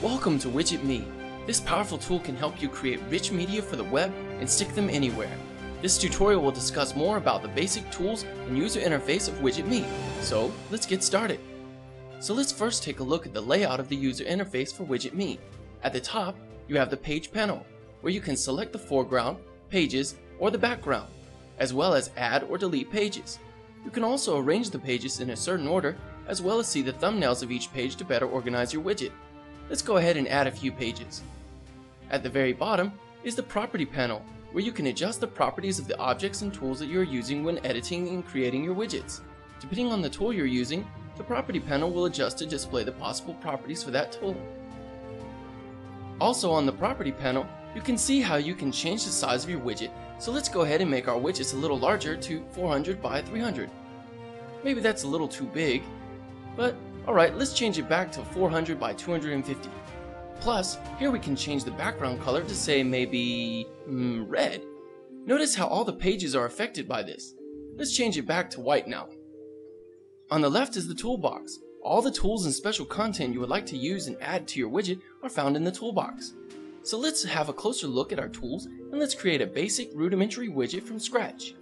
Welcome to WidgetMe. This powerful tool can help you create rich media for the web and stick them anywhere. This tutorial will discuss more about the basic tools and user interface of WidgetMe. So let's get started. So let's first take a look at the layout of the user interface for WidgetMe. At the top, you have the page panel, where you can select the foreground, pages, or the background, as well as add or delete pages. You can also arrange the pages in a certain order, as well as see the thumbnails of each page to better organize your widget. Let's go ahead and add a few pages. At the very bottom is the property panel, where you can adjust the properties of the objects and tools that you're using when editing and creating your widgets. Depending on the tool you're using, the property panel will adjust to display the possible properties for that tool. Also on the property panel, you can see how you can change the size of your widget, so let's go ahead and make our widgets a little larger to 400 by 300. Maybe that's a little too big, but alright, let's change it back to 400 by 250. Plus, here we can change the background color to say maybe red. Notice how all the pages are affected by this. Let's change it back to white now. On the left is the toolbox. All the tools and special content you would like to use and add to your widget are found in the toolbox. So let's have a closer look at our tools and let's create a basic rudimentary widget from scratch.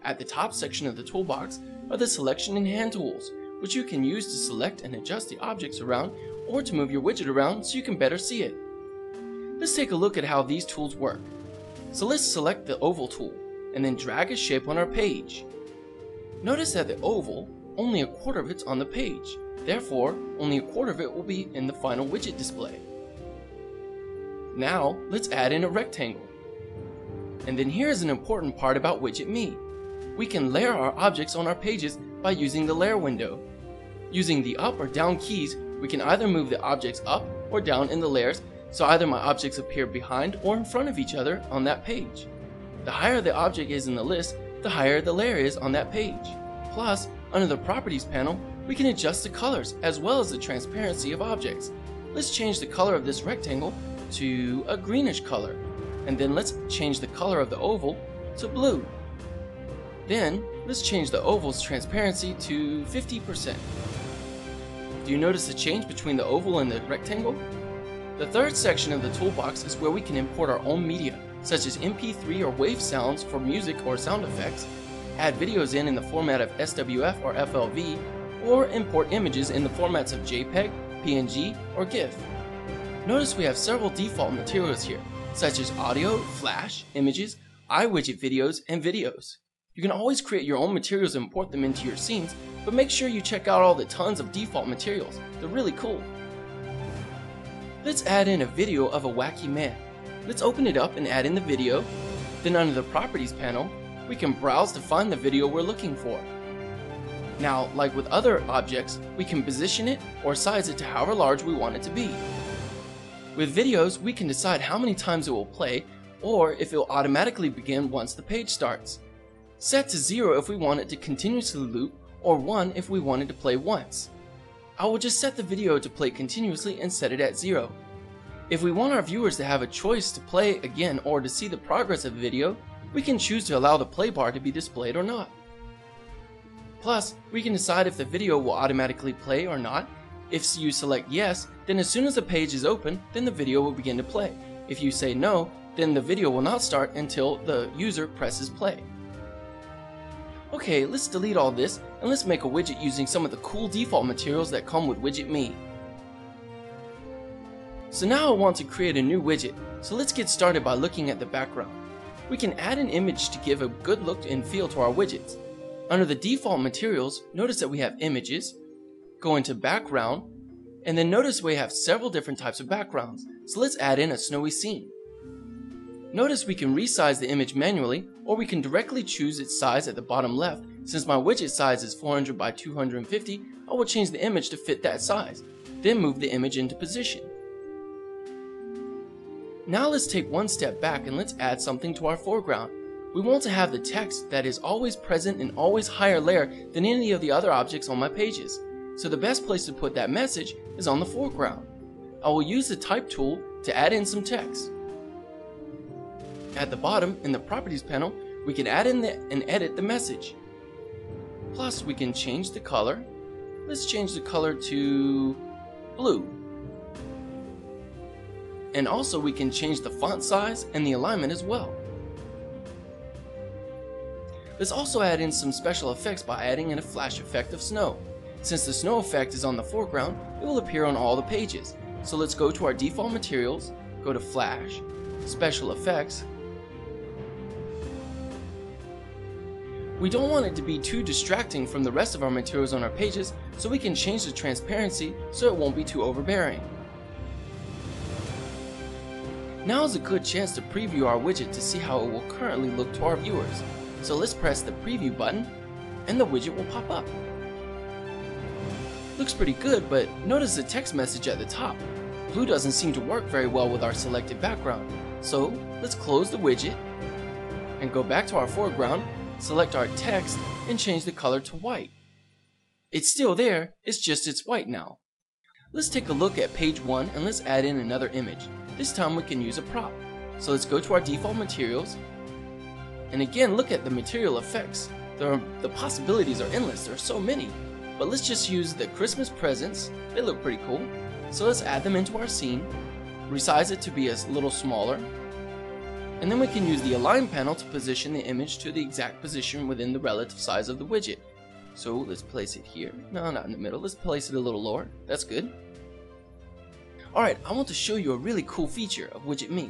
At the top section of the toolbox are the selection and hand tools, which you can use to select and adjust the objects around or to move your widget around so you can better see it. Let's take a look at how these tools work. So let's select the oval tool and then drag a shape on our page. Notice that the oval, only a quarter of it's on the page. Therefore, only a quarter of it will be in the final widget display. Now, let's add in a rectangle. And then here is an important part about WidgetMe. We can layer our objects on our pages by using the layer window. Using the up or down keys, we can either move the objects up or down in the layers, so either my objects appear behind or in front of each other on that page. The higher the object is in the list, the higher the layer is on that page. Plus, under the Properties panel, we can adjust the colors as well as the transparency of objects. Let's change the color of this rectangle to a greenish color, and then let's change the color of the oval to blue. Then, let's change the oval's transparency to 50%. Do you notice the change between the oval and the rectangle? The third section of the toolbox is where we can import our own media, such as MP3 or WAV sounds for music or sound effects, add videos in the format of SWF or FLV, or import images in the formats of JPEG, PNG, or GIF. Notice we have several default materials here, such as audio, flash, images, iWidget videos, and videos. You can always create your own materials and import them into your scenes, but make sure you check out all the tons of default materials. They're really cool. Let's add in a video of a wacky man. Let's open it up and add in the video. Then under the Properties panel, we can browse to find the video we're looking for. Now, like with other objects, we can position it or size it to however large we want it to be. With videos, we can decide how many times it will play or if it will automatically begin once the page starts. Set to 0 if we want it to continuously loop, or 1 if we want it to play once. I will just set the video to play continuously and set it at 0. If we want our viewers to have a choice to play again or to see the progress of the video, we can choose to allow the play bar to be displayed or not. Plus, we can decide if the video will automatically play or not. If you select yes, then as soon as the page is open, then the video will begin to play. If you say no, then the video will not start until the user presses play. Okay, let's delete all this and let's make a widget using some of the cool default materials that come with WidgetMe. So now I want to create a new widget, so let's get started by looking at the background. We can add an image to give a good look and feel to our widgets. Under the default materials, notice that we have images, go into background, and then notice we have several different types of backgrounds, so let's add in a snowy scene. Notice we can resize the image manually, or we can directly choose its size at the bottom left. Since my widget size is 400 by 250, I will change the image to fit that size, then move the image into position. Now let's take one step back and let's add something to our foreground. We want to have the text that is always present and always higher layer than any of the other objects on my pages. So the best place to put that message is on the foreground. I will use the Type tool to add in some text. At the bottom, in the Properties panel, we can add in and edit the message. Plus, we can change the color. Let's change the color to blue. And also we can change the font size and the alignment as well. Let's also add in some special effects by adding in a flash effect of snow. Since the snow effect is on the foreground, it will appear on all the pages. So let's go to our default materials, go to Flash, Special Effects. We don't want it to be too distracting from the rest of our materials on our pages, so we can change the transparency so it won't be too overbearing. Now is a good chance to preview our widget to see how it will currently look to our viewers. So let's press the preview button and the widget will pop up. Looks pretty good, but notice the text message at the top. Blue doesn't seem to work very well with our selected background. So let's close the widget and go back to our foreground, select our text and change the color to white. It's still there, it's white now. Let's take a look at page 1 and let's add in another image. This time we can use a prop. So let's go to our default materials and again look at the material effects. The possibilities are endless, there are so many. But let's just use the Christmas presents, they look pretty cool. So let's add them into our scene, resize it to be a little smaller, and then we can use the Align panel to position the image to the exact position within the relative size of the widget. So let's place it here, no, not in the middle, let's place it a little lower, that's good. Alright, I want to show you a really cool feature of WidgetMe.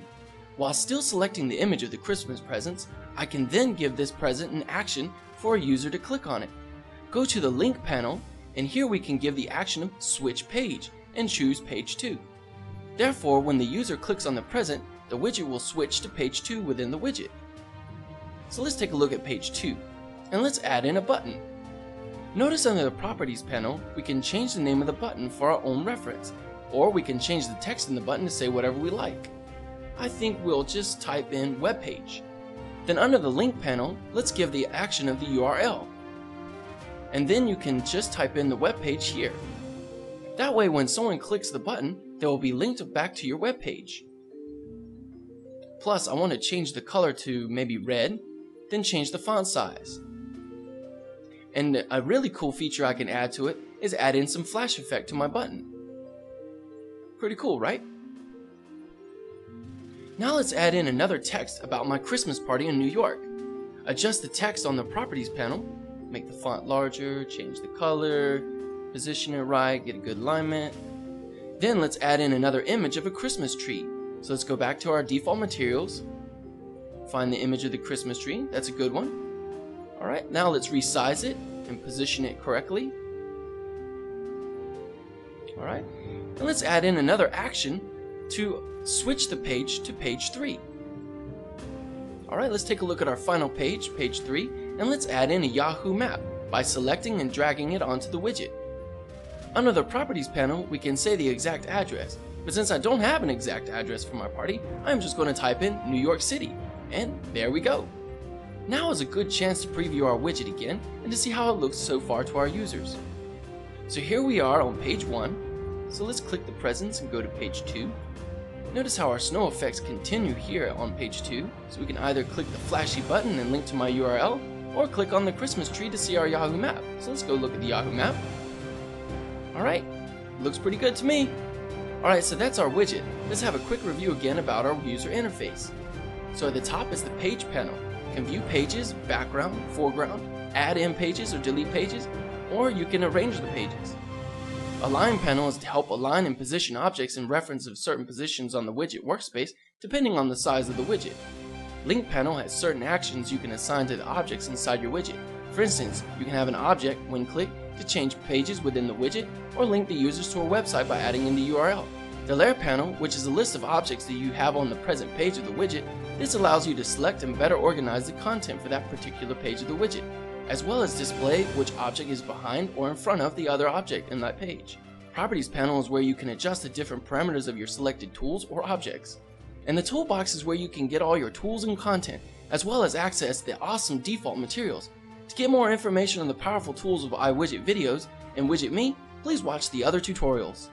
While still selecting the image of the Christmas presents, I can then give this present an action for a user to click on it. Go to the Link panel, and here we can give the action of Switch Page, and choose Page 2. Therefore, when the user clicks on the present, the widget will switch to Page 2 within the widget. So let's take a look at Page 2, and let's add in a button. Notice under the Properties panel, we can change the name of the button for our own reference, or we can change the text in the button to say whatever we like. I think we'll just type in web page. Then under the Link panel, let's give the action of the URL. And then you can just type in the web page here. That way when someone clicks the button, they will be linked back to your web page. Plus, I want to change the color to maybe red, then change the font size. And a really cool feature I can add to it is add in some flash effect to my button. Pretty cool, right? Now let's add in another text about my Christmas party in New York. Adjust the text on the Properties panel, make the font larger, change the color, position it right, get a good alignment. Then let's add in another image of a Christmas tree. So let's go back to our default materials, find the image of the Christmas tree, that's a good one. Alright, now let's resize it and position it correctly. Alright, and let's add in another action to switch the page to page 3. Alright, let's take a look at our final page, page 3, and let's add in a Yahoo map by selecting and dragging it onto the widget. Under the Properties panel, we can say the exact address, but since I don't have an exact address for my party, I'm just going to type in New York City, and there we go. Now is a good chance to preview our widget again and to see how it looks so far to our users. So here we are on page 1, so let's click the presents and go to page 2. Notice how our snow effects continue here on page 2, so we can either click the flashy button and link to my URL, or click on the Christmas tree to see our Yahoo map. So let's go look at the Yahoo map. Alright, looks pretty good to me. Alright, so that's our widget. Let's have a quick review again about our user interface. So at the top is the Page panel. You can view pages, background, foreground, add in pages or delete pages, or you can arrange the pages. Align panel is to help align and position objects in reference of certain positions on the widget workspace depending on the size of the widget. Link panel has certain actions you can assign to the objects inside your widget. For instance, you can have an object, when clicked, to change pages within the widget or link the users to a website by adding in the URL. The Layer panel, which is a list of objects that you have on the present page of the widget, this allows you to select and better organize the content for that particular page of the widget, as well as display which object is behind or in front of the other object in that page. Properties panel is where you can adjust the different parameters of your selected tools or objects. And the toolbox is where you can get all your tools and content, as well as access the awesome default materials. To get more information on the powerful tools of iWidget videos and WidgetMe, please watch the other tutorials.